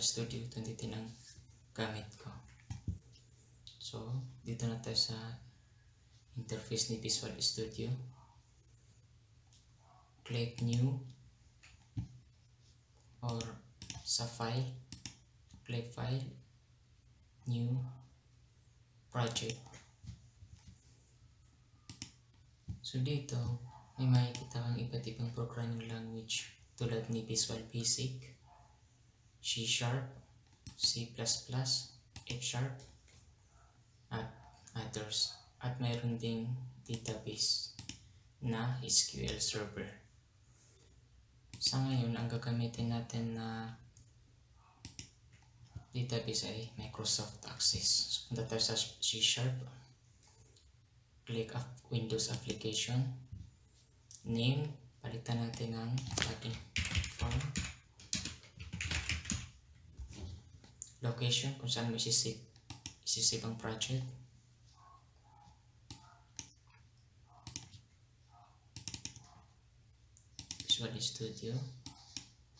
Studio 2010 ang gamit ko. So, dito na tayo sa interface ni Visual Studio. Click New or sa File, click File, New, Project. So dito, may makikita kang iba't ibang programming language tulad ni Visual Basic, C#, C++, F#, at others. At mayroon ding database na SQL Server. Sa ngayon, ang gagamitin natin na database ay Microsoft Access. So, punta tayo sa C#, click Windows Application, name, palitan natin ng login form, location kung saan mo isisave ang project, Visual Studio,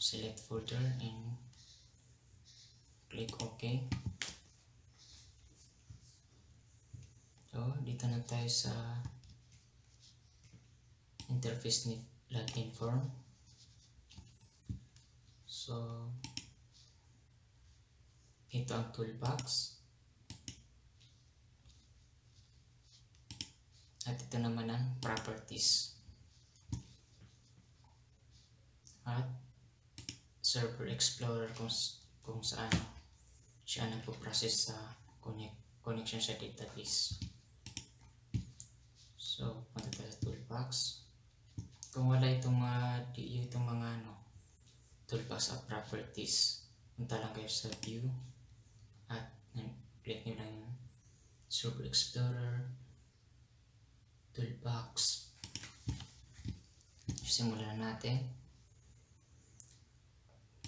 select folder and click OK. So, dito na tayo sa interface ni login form. So, ito ang toolbox. At ito naman ang properties. At Server Explorer kung saan siya nagpo-process sa connection sa database. So, punta tayo sa toolbox. Kung wala itong mga toolbox at properties, punta lang kayo sa view at click nyo lang yung Server Explorer, toolbox. Simulan natin.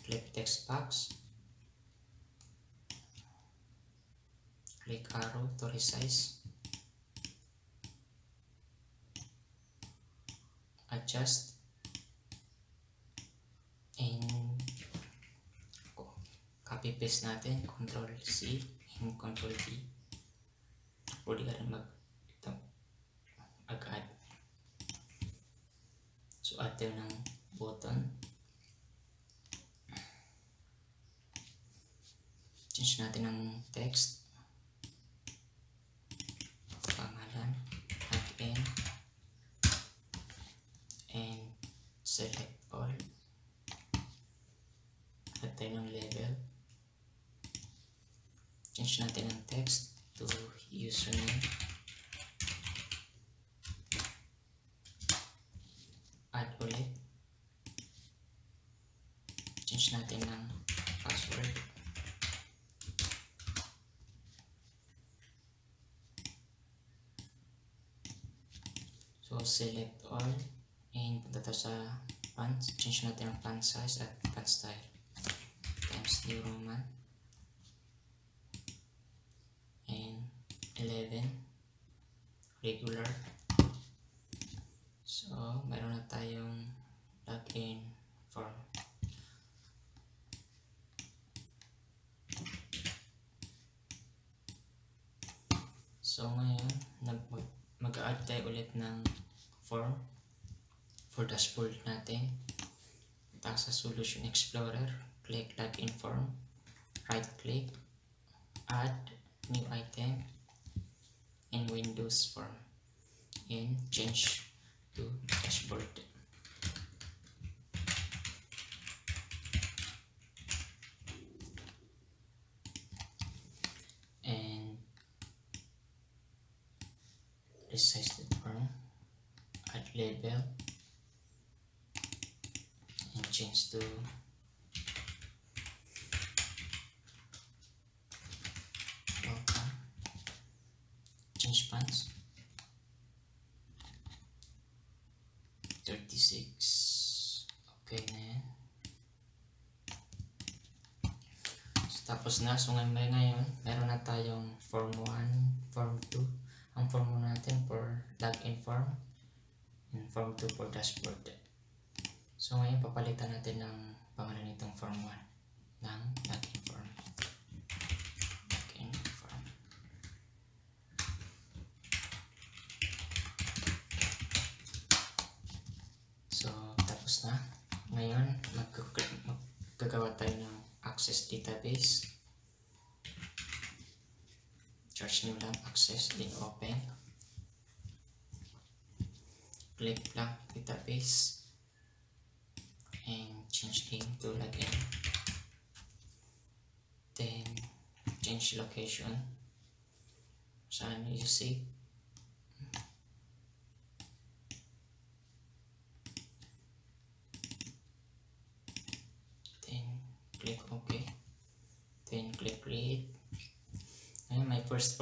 Click text box, click arrow to resize, adjust, and copy paste natin, Ctrl C and Ctrl V. Pwede ka rin mag-add. So add tayo ng button. Change natin ang text, pangalan, at end, and select all. Add tayo ng label. Change natin ang text to username. Add ulit. Change natin ng password. So, select all and punta tayo sa fonts. Change natin ang font size at font style. Times New Roman and 11 regular. So, mayroon na tayong login form. So, ngayon, mag-add tayo ulit ng form for dashboard natin. Punta sa Solution Explorer, click Login Form, right click, add new item, and Windows Form, and change to dashboard. And resize the form, add label, and change to welcome. Change fonts 36. Okay na yan. So, tapos na. So ngayon meron na tayong form 1, form 2. Ang form natin for login form and form 2 for dashboard. So ngayon papalitan natin ng pangalan nitong form 1 ng login form. Ngayon, maggagawa tayo ng access database. Search nyo lang access, then open. Click lang database and change name to login. Then change location. Saan you save? Then click OK. Then click create. Ngayon may first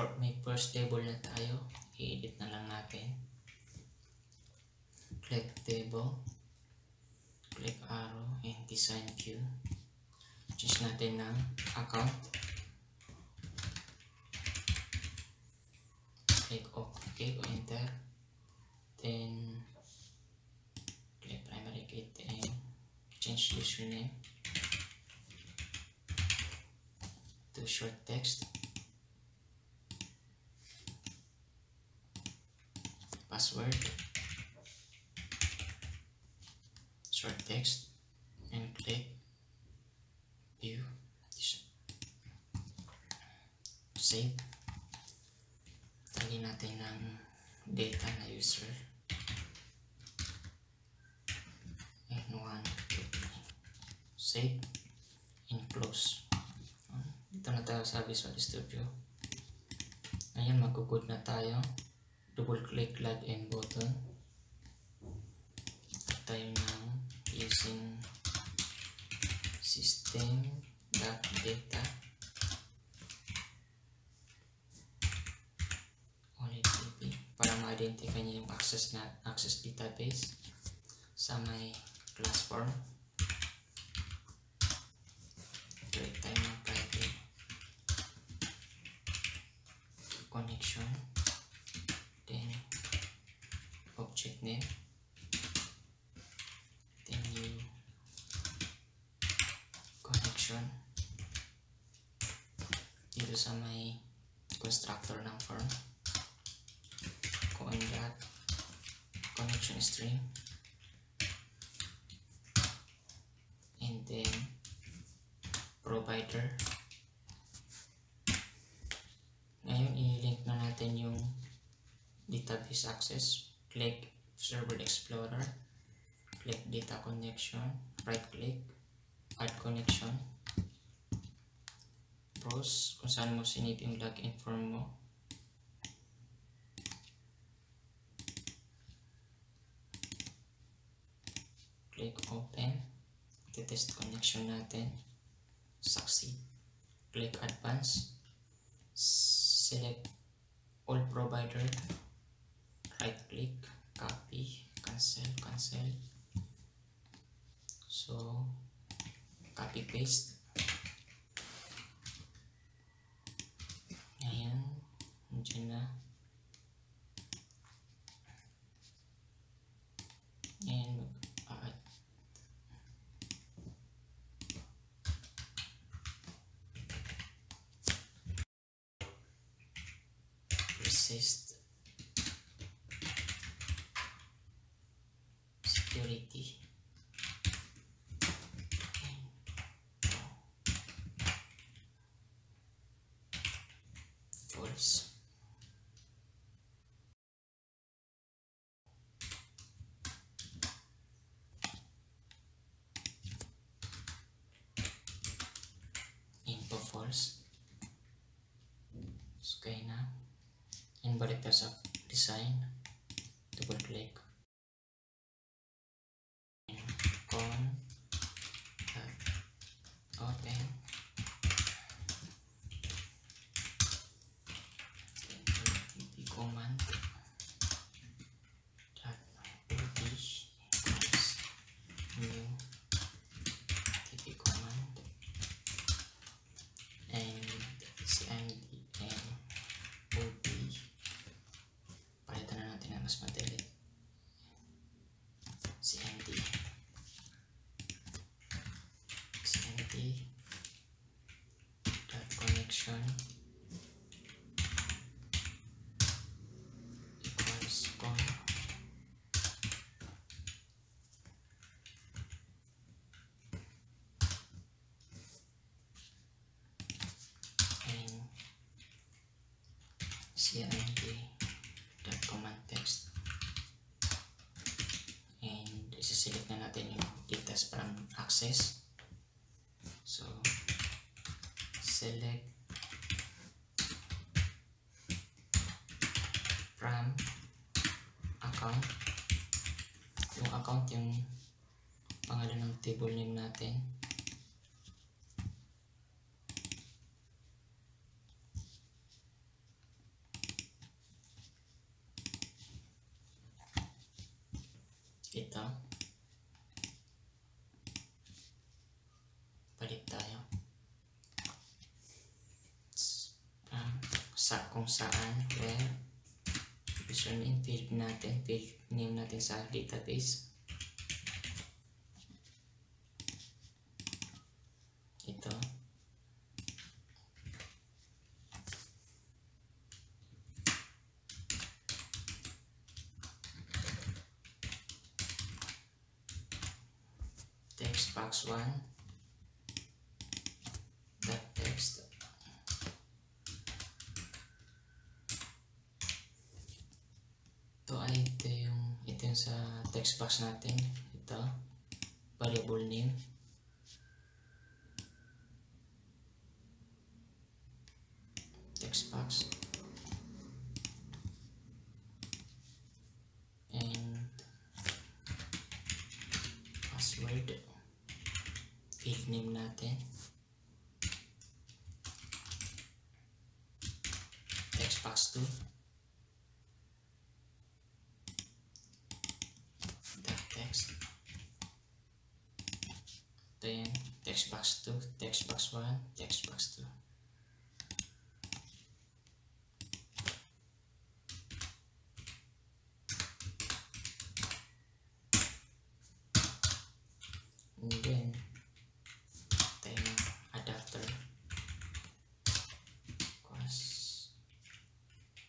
table na tayo. I-edit na lang natin. Click table. Click arrow and design view. Change natin ng account. Click OK o enter. Then click primary key and change username to short text. Password. Short text. And click view. Save. Lagyan natin ng data na user. And 1, 2, 3. Save. And close. Dito na tayo sa Visual Studio. Ngayon mag-good na tayo. Double click login button. Tayo ng using system.data only DB para ma-identify niyo yung access database sa may class form. Create tayo ng private connection, then object name, then new connection dito sa may constructor ng form. Kung that connection string, and then provider. Ngayon i-link na natin yung database access. Click Server Explorer, click Data Connection, right click, Add Connection, browse kung saan mo sinip yung login form mo. Click Open, test connection natin, succeed. Click Advance, select all provider, right click, copy, cancel. So copy paste. Ayan, nandiyan na. And persist security false. Info false. So kaya na. And balik tayo sa design. Double click. Open. Command. New TP command. And cmd and OB. Palitan na natin ang mas madali. cmd dot connection equals com. cmd.command text, and isi-select na natin yung data from access. So select from account. Yung account yung pangalan ng table name natin. Ito. Palit tayo. Kung saan, where, username, field natin, field name natin sa database. Ito. Text box 1. That text. Ito yung sa text box natin. Ito. Variable name. Text box. And password. Field name natin. Text box 2. Text. Ito yan. Text box 2, text box 1, text box 2. And then, ito yung adapter.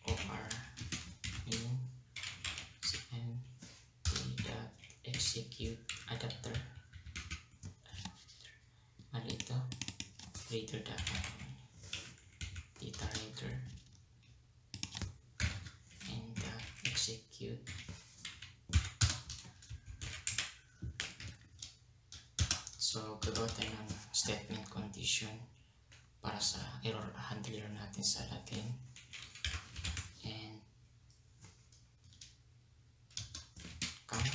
OR in cmd.execute adapter. Mali ito. Reader data reader and execute. So gagawa tayo ng statement condition para sa error handler natin sa login. And count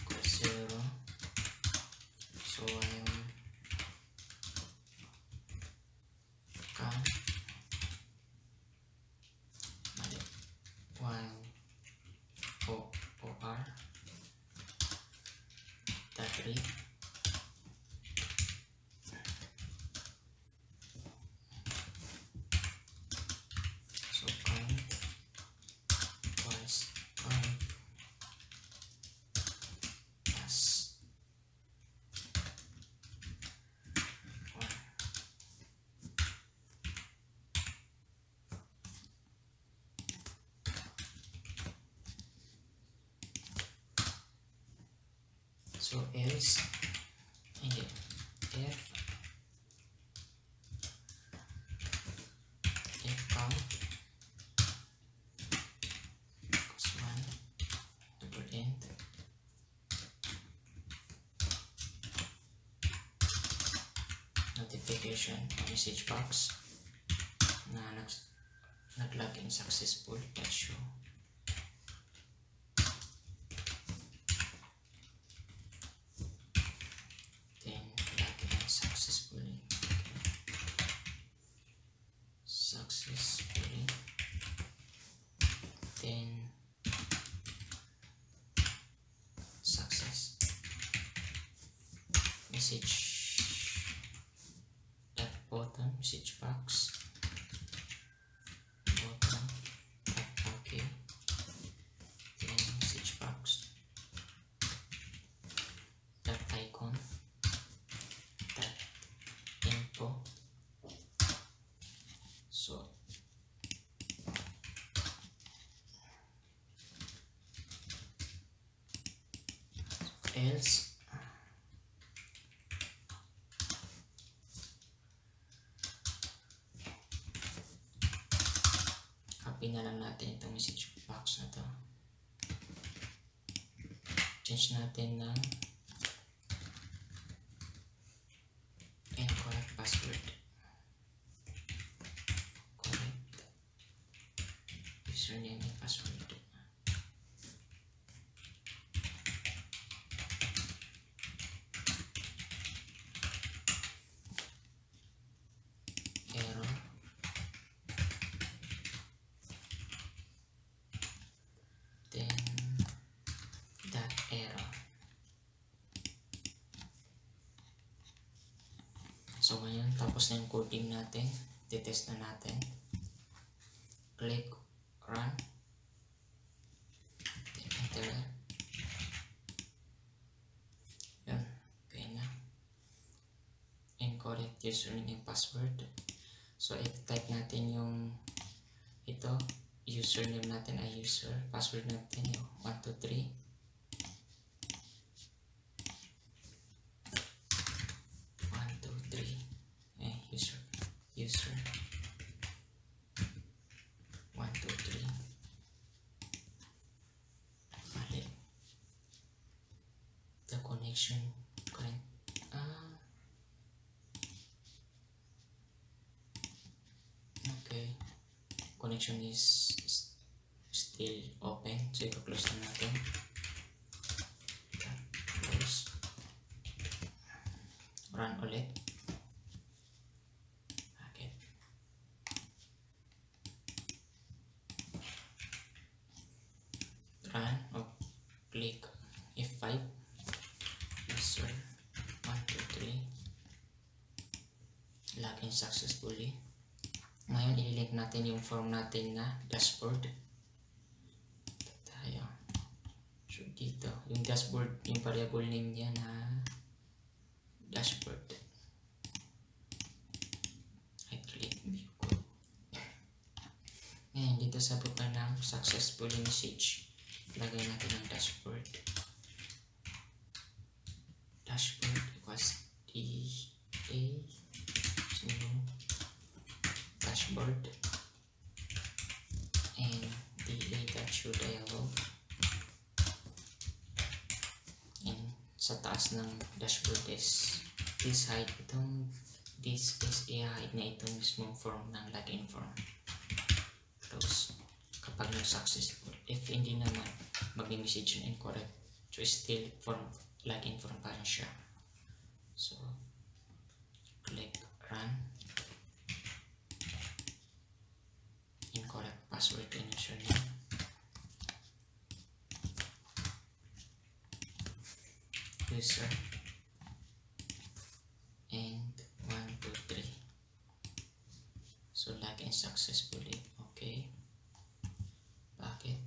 equals 0. So while count while OR that read so count equals count plus 1. So else if count equals 1 double end notification message box na nag-login successful, let's show. Successfully, then success message at bottom message box bottom okay, then message box that icon that info. So else copy na lang natin itong message box na to. Change natin ng incorrect password. Correct username and password. Error. Then that error. So ngayon, tapos na yung coding natin. Titest na natin. Click run. Then enter. Yun. Okay na. Incorrect username and password. So i-type natin yung ito. Username natin ay user. Password natin yung 123. User 123. Mali. The connection current. Okay. Connection is still open. So i-close na natin. Close. Run ulit. Run or click F5. User 123. Login successfully. Ngayon ililink natin yung form natin na dashboard. Tayo. So dito, yung dashboard, yung variable name niya na dashboard. I click view code. Ngayon dito sa baba ng successful message, lagay natin ang dashboard. Dashboard equals dashboard and DA.show dialog. And sa taas ng dashboard is this hide. This is i-hide na itong mismong form ng login form. Close. Kapag nag-successful. If hindi naman, mag-message na incorrect. So still form, login form pa rin siya. So click run. Incorrect password and username. User and 123. So login successfully. Okay. Bakit?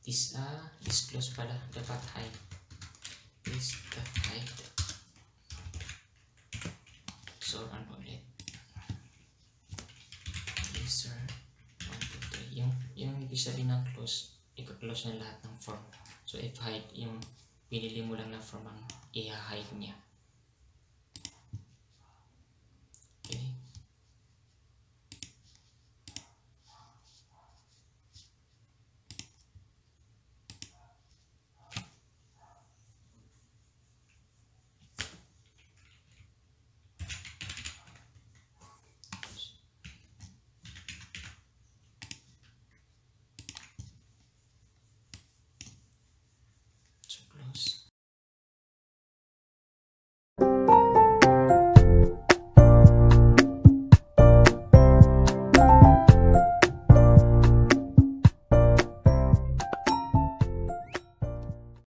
This close pala. Dapat hide. This hide. So run ulit. User 123. Yung ibig sabihin ng close, i-close na lahat ng form. So if hide, yung pinili mo lang na form ang i-hide niya.